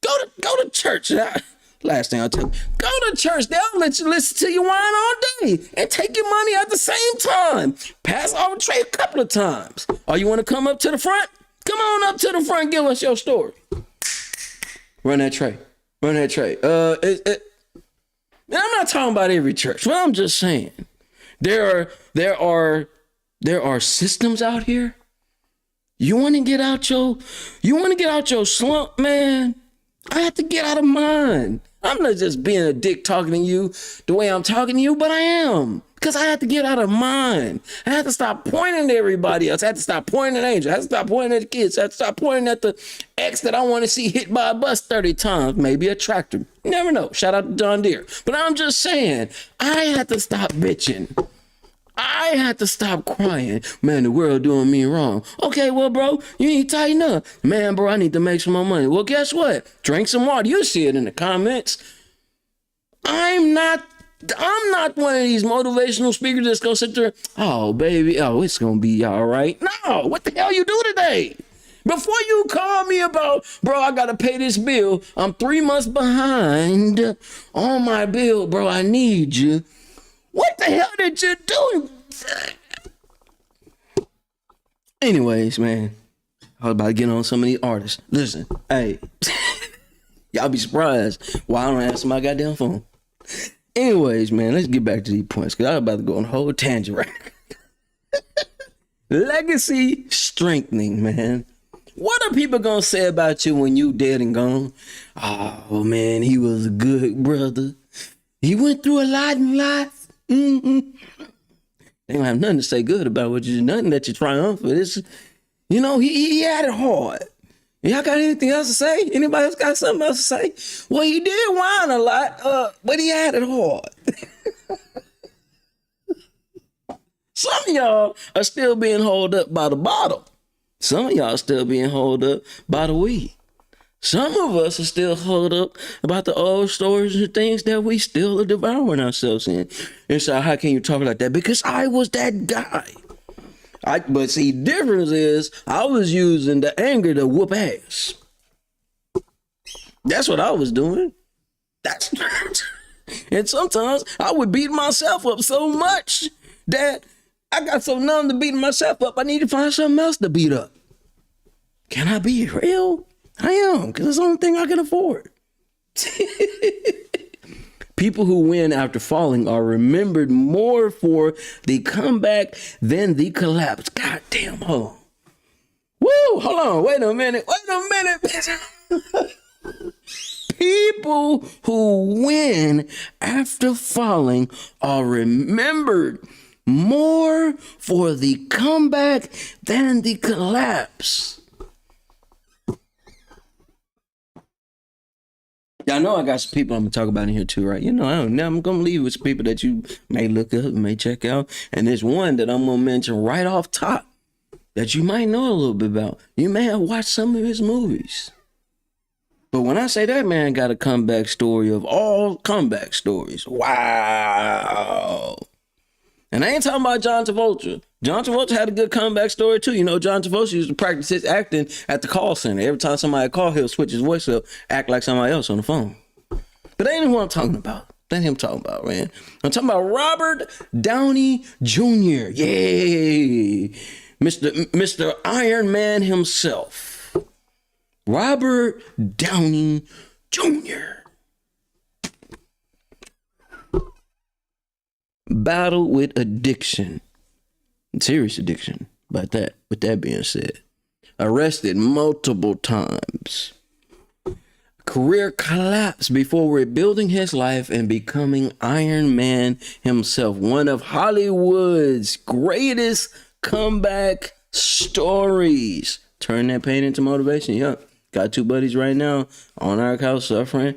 Go to church. Last thing I'll tell you. Go to church. They'll let you listen to your wine all day and take your money at the same time. Pass over tray a couple of times. Or you want to come up to the front? Come on up to the front. Give us your story. Run that tray. Run that tray. I'm not talking about every church, but I'm just saying there are systems out here. You want to get out your slump, man? I have to get out of mine. I'm not just being a dick talking to you the way I'm talking to you, but I am. Because I had to get out of mine. I had to stop pointing at everybody else. I had to stop pointing at Angel. I had to stop pointing at the kids. I had to stop pointing at the ex that I want to see hit by a bus 30 times. Maybe a tractor. You never know. Shout out to John Deere. But I'm just saying, I had to stop bitching. I had to stop crying. Man, the world doing me wrong. Okay, well, bro, you need to tighten up. Man, bro, I need to make some more money. Well, guess what? Drink some water. You see it in the comments. I'm not one of these motivational speakers that's gonna sit there, oh, baby, oh, it's gonna be all right. No, what the hell you do today? Before you call me about, bro, I gotta pay this bill. I'm 3 months behind on my bill, bro. I need you. What the hell did you do? Anyways, man, I was about to get on some of these artists. Listen, hey, y'all be surprised why I don't answer my goddamn phone. Anyways, man, let's get back to these points because I'm about to go on a whole tangent right now. Legacy strengthening, man. What are people gonna say about you when you dead and gone? Oh, man, he was a good brother. He went through a lot in life. They don't have nothing to say good about what you, nothing that you triumph with. It's, you know, he had it hard. Y'all got anything else to say? Anybody else got something else to say? Well, he did whine a lot, but he had it hard. Some of y'all are still being held up by the bottle. Some of y'all still being held up by the weed. Some of us are still held up about the old stories and things that we still are devouring ourselves in. And so how can you talk like that? Because I was that guy. But see, difference is I was using the anger to whoop ass. That's what I was doing. And sometimes I would beat myself up so much that I got so numb to beating myself up, I need to find something else to beat up. Can I be real? I am, because it's the only thing I can afford. People who win after falling are remembered more for the comeback than the collapse. God damn, hold on. Woo, hold on, wait a minute. People who win after falling are remembered more for the comeback than the collapse. Y'all know I got some people I'm gonna talk about in here too, right? You know, I'm gonna leave with some people that you may look up, may check out. And there's one that I'm gonna mention right off top that you might know a little bit about. You may have watched some of his movies. But when I say that man got a comeback story of all comeback stories, wow. And I ain't talking about John Travolta. John Travolta had a good comeback story too. You know, John Travolta used to practice his acting at the call center. Every time somebody called, he'll switch his voice up, act like somebody else on the phone. But that ain't what I'm talking about. That ain't him talking about, man. I'm talking about Robert Downey Jr. Yay. Mr. Iron Man himself. Robert Downey Jr. Battle with addiction. Serious addiction. With that being said, arrested multiple times. Career collapse before rebuilding his life and becoming Iron Man himself. One of Hollywood's greatest comeback stories. Turn that pain into motivation. Yup. Got two buddies right now on our couch suffering.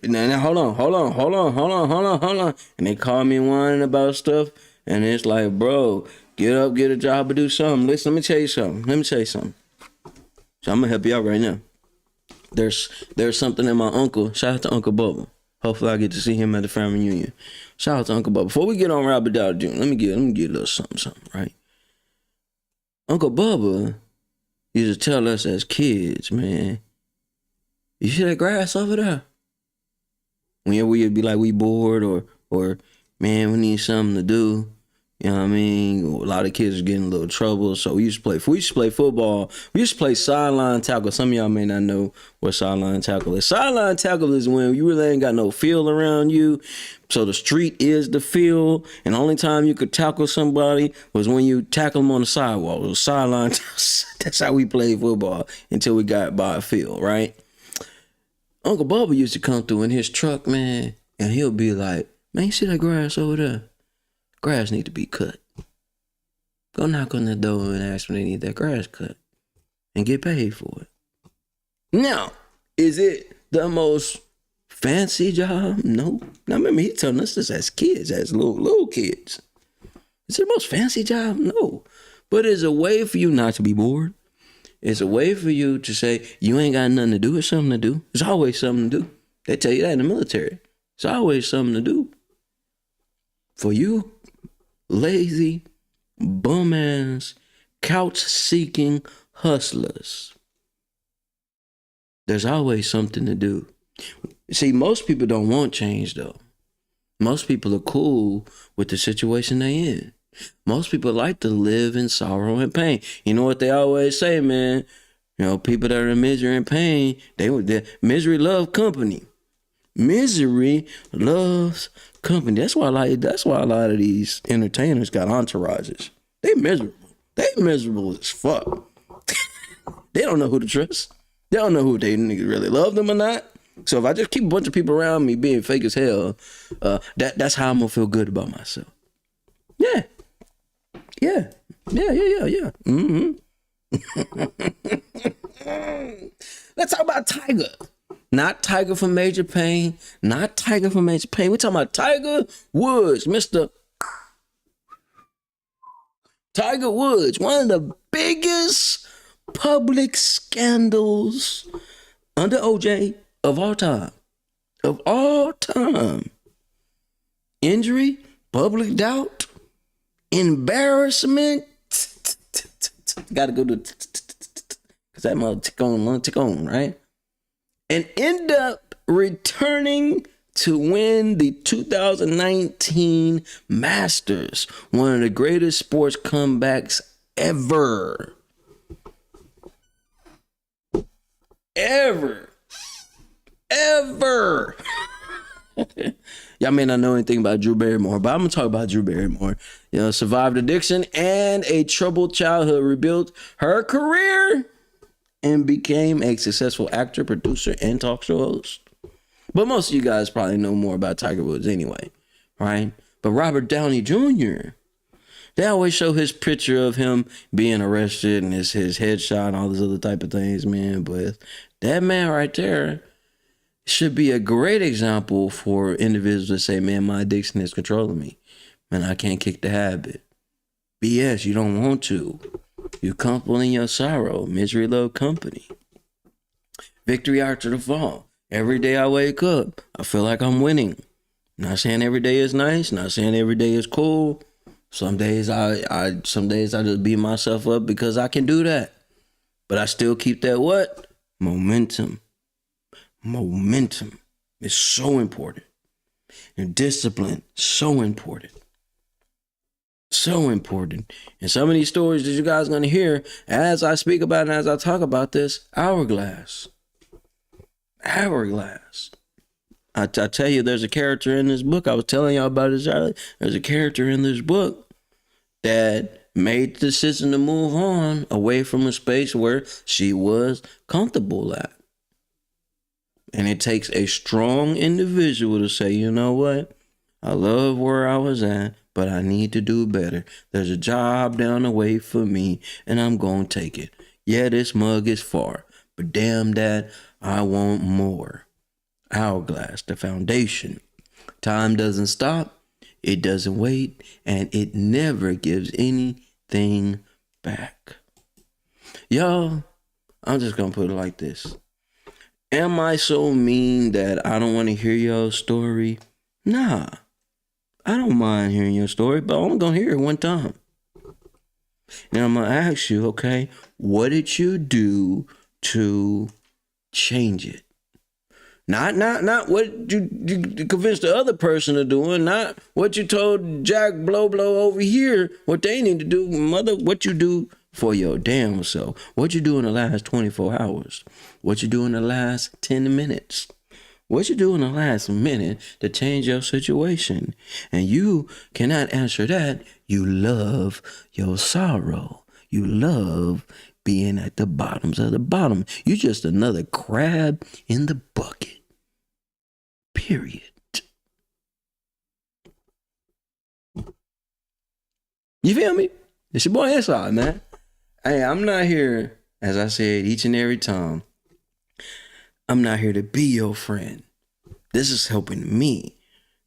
Now hold on. And they call me whining about stuff. And it's like, bro, Get up, get a job, or do something. Listen, let me tell you something. So I'm gonna help you out right now. There's something in my uncle. Shout out to Uncle Bubba. Hopefully I get to see him at the family reunion. Shout out to Uncle Bubba. Before we get on Robert Downey Jr., let me get a little something, right? Uncle Bubba used to tell us as kids, man, you see that grass over there? Whenever we'd be like, we bored or man, we need something to do. You know what I mean? A lot of kids are getting a little trouble. So we used to play football. We used to play sideline tackle. Some of y'all may not know what sideline tackle is. Sideline tackle is when you really ain't got no field around you. So the street is the field. And the only time you could tackle somebody was when you tackle them on the sidewalk. It was sideline. That's how we played football until we got by a field, right? Uncle Bubba used to come through in his truck, man, and he'll be like, man, you see that grass over there? Grass need to be cut. Go knock on the door and ask when they need that grass cut and get paid for it. Now, is it the most fancy job? No. Now, remember, he telling us this as kids, as little kids. Is it the most fancy job? No. But it's a way for you not to be bored. It's a way for you to say, you ain't got nothing to do. It's something to do. There's always something to do. They tell you that in the military. It's always something to do. For you, lazy, bum-ass, couch-seeking hustlers, there's always something to do. See, most people don't want change, though. Most people are cool with the situation they in. Most people like to live in sorrow and pain. You know what they always say, man? You know, people that are in misery and pain, misery love company. Misery loves company. That's why a lot of these entertainers got entourages. They miserable. They miserable as fuck. They don't know who to trust. They don't know who they really love them or not. So if I just keep a bunch of people around me being fake as hell, that's how I'm gonna feel good about myself. Yeah. Mm-hmm. Let's talk about Tiger. Not Tiger from Major Payne. We're talking about Tiger Woods, Mr. Tiger Woods. One of the biggest public scandals under OJ of all time. Injury, public doubt, embarrassment. Gotta go to, because that mother tick on, right? And end up returning to win the 2019 Masters, one of the greatest sports comebacks ever. Y'all may not know anything about Drew Barrymore, but I'm gonna talk about Drew Barrymore. You know, survived addiction and a troubled childhood, rebuilt her career, and became a successful actor, producer, and talk show host. But most of you guys probably know more about Tiger Woods anyway, right? But Robert Downey Jr., they always show his picture of him being arrested and his headshot and all these other type of things, man. But that man right there should be a great example for individuals that say, man, my addiction is controlling me. Man, I can't kick the habit. BS, you don't want to. You're comfortable in your sorrow. Misery love company. Victory after the fall. Every day I wake up, I feel like I'm winning. Not saying every day is nice. Not saying every day is cool. Some days I just beat myself up because I can do that. But I still keep that what? Momentum. Momentum is so important. And discipline, so important. So important. And some of these stories that you guys are going to hear as I speak about and as I talk about this, hourglass. I tell you, there's a character in this book. I was telling y'all about this earlier. There's a character in this book that made the decision to move on away from a space where she was comfortable at. And it takes a strong individual to say, you know what? I love where I was at, but I need to do better. There's a job down the way for me, and I'm going to take it. Yeah, this mug is far, but damn that, I want more. Hourglass, the foundation. Time doesn't stop, it doesn't wait, and it never gives any thing back. Y'all, I'm just gonna put it like this. Am I so mean that I don't want to hear your story? Nah. I don't mind hearing your story, but I'm gonna hear it one time. Now I'm gonna ask you, okay, what did you do to change it? Not what you convinced the other person of doing, not what you told Jack Blow over here, what they need to do, mother, what you do for your damn self. What you do in the last 24 hours. What you do in the last 10 minutes. What you do in the last minute to change your situation. And you cannot answer that. You love your sorrow. You love being at the bottoms of the bottom. You're just another crab in the bucket. Period. You feel me? It's your boy Inside, man. Hey, I'm not here, as I said each and every time, I'm not here to be your friend. This is helping me.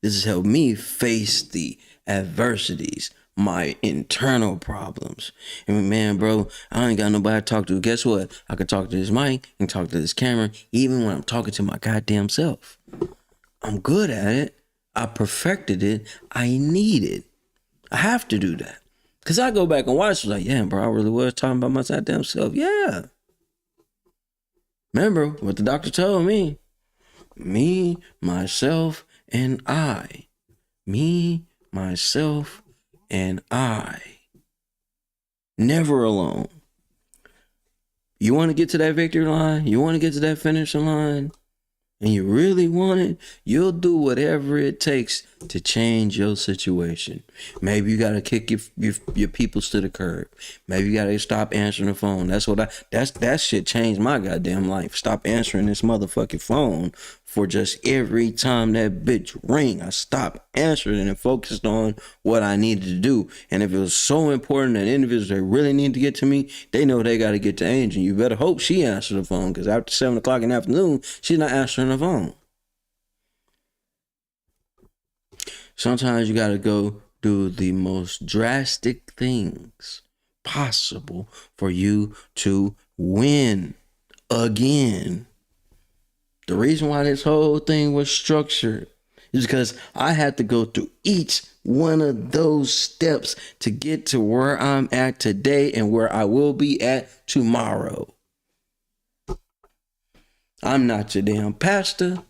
This has helped me face the adversities, my internal problems. And man, bro, I ain't got nobody to talk to. Guess what? I can talk to this mic and talk to this camera, even when I'm talking to my goddamn self. I'm good at it. I perfected it. I need it. I have to do that. Because I go back and watch, like, yeah, bro, I really was talking about my goddamn self. Yeah. Remember what the doctor told me. Me, myself, and I. Me, myself, and I. Never alone. You want to get to that victory line? You want to get to that finishing line? And you really want it, you'll do whatever it takes to change your situation. Maybe you gotta kick your peoples to the curb. Maybe you gotta stop answering the phone. That shit changed my goddamn life. Stop answering this motherfucking phone for just every time that bitch ring. I stopped answering and focused on what I needed to do. And if it was so important that individuals that really need to get to me, they know they gotta get to Angel. You better hope she answers the phone, because after 7 o'clock in the afternoon, she's not answering the phone. Sometimes you gotta go do the most drastic things possible for you to win again. The reason why this whole thing was structured is because I had to go through each one of those steps to get to where I'm at today and where I will be at tomorrow. I'm not your damn pastor.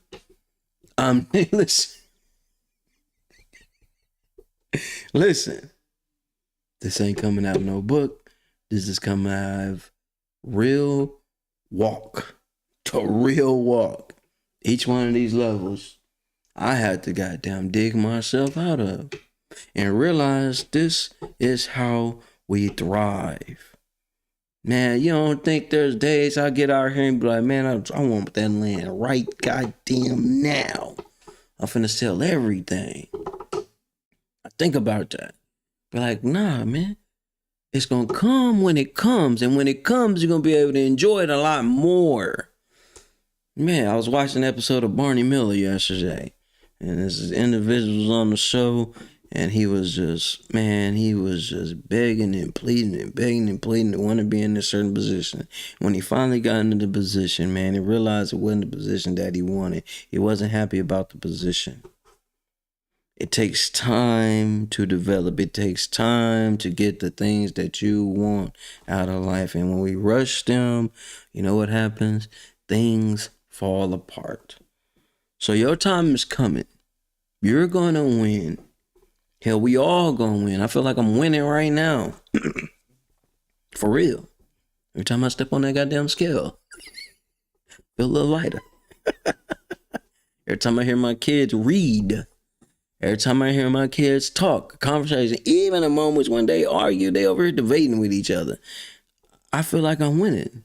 Listen, this ain't coming out of no book. This is coming out of real walk. To real walk. Each one of these levels, I had to goddamn dig myself out of and realize this is how we thrive. Man, you don't think there's days I get out here and be like, man, I want that land right goddamn now. I'm finna sell everything. I think about that. Be like, nah, man. It's gonna come when it comes. And when it comes, you're gonna be able to enjoy it a lot more. Man, I was watching an episode of Barney Miller yesterday. And this individual was on the show. And he was just begging and pleading to want to be in a certain position. When he finally got into the position, man, he realized it wasn't the position that he wanted. He wasn't happy about the position. It takes time to develop. It takes time to get the things that you want out of life. And when we rush them, you know what happens? Things fall apart. So your time is coming. You're going to win. Hell, we all gonna win. I feel like I'm winning right now. For real. Every time I step on that goddamn scale, feel a little lighter. Every time I hear my kids read, every time I hear my kids talk, conversation, even in moments when they argue, they over here debating with each other, I feel like I'm winning.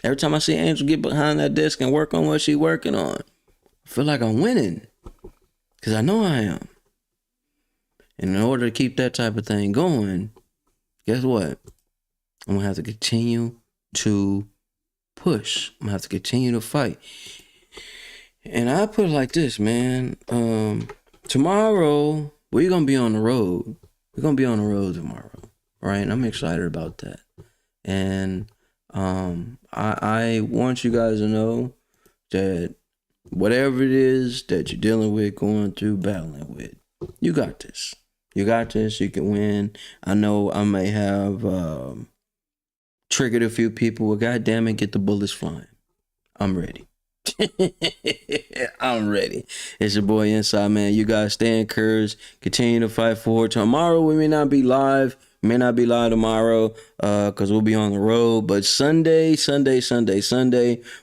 Every time I see Angel get behind that desk and work on what she's working on, I feel like I'm winning. Because I know I am. And in order to keep that type of thing going, guess what? I'm going to have to continue to push. I'm going to have to continue to fight. And I put it like this, man. Tomorrow, we're going to be on the road. We're going to be on the road tomorrow. right? And I'm excited about that. And I want you guys to know that whatever it is that you're dealing with, going through, battling with, you got this. You got this. You can win. I know I may have triggered a few people, but God damn it, get the bullets flying. I'm ready. I'm ready. It's your boy Inside, man. You guys stay encouraged. Continue to fight forward. Tomorrow we may not be live. We may not be live tomorrow because we'll be on the road. But Sunday,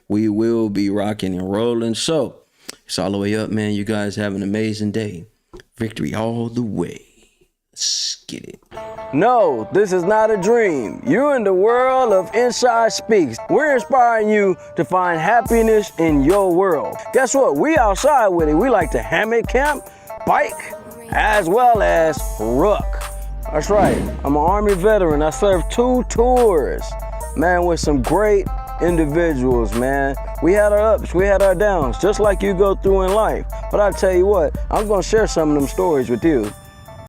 we will be rocking and rolling. So it's all the way up, man. You guys have an amazing day. Victory all the way. Let's get it. No, this is not a dream. You're in the world of Inside Speaks. We're inspiring you to find happiness in your world. Guess what? We outside with it. We like to hammock camp, bike, as well as ruck. That's right. I'm an Army veteran. I served 2 tours, man, with some great individuals, man. We had our ups, we had our downs, just like you go through in life. But I tell you what, I'm going to share some of them stories with you.